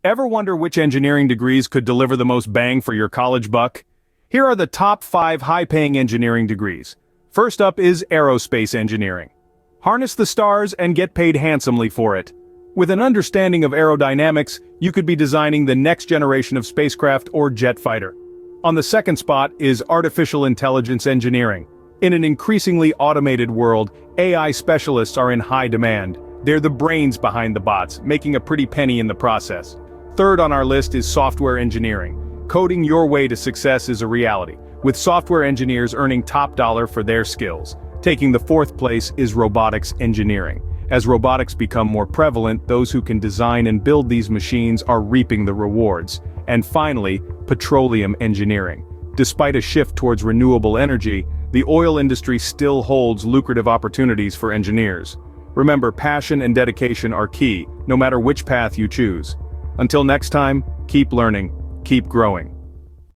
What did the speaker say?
Ever wonder which engineering degrees could deliver the most bang for your college buck? Here are the top 5 high-paying engineering degrees. First up is aerospace engineering. Harness the stars and get paid handsomely for it. With an understanding of aerodynamics, you could be designing the next generation of spacecraft or jet fighter. On the second spot is artificial intelligence engineering. In an increasingly automated world, AI specialists are in high demand. They're the brains behind the bots, making a pretty penny in the process. Third on our list is software engineering. Coding your way to success is a reality, with software engineers earning top dollar for their skills. Taking the fourth place is robotics engineering. As robotics become more prevalent, those who can design and build these machines are reaping the rewards. And finally, petroleum engineering. Despite a shift towards renewable energy, the oil industry still holds lucrative opportunities for engineers. Remember, passion and dedication are key, no matter which path you choose. Until next time, keep learning, keep growing.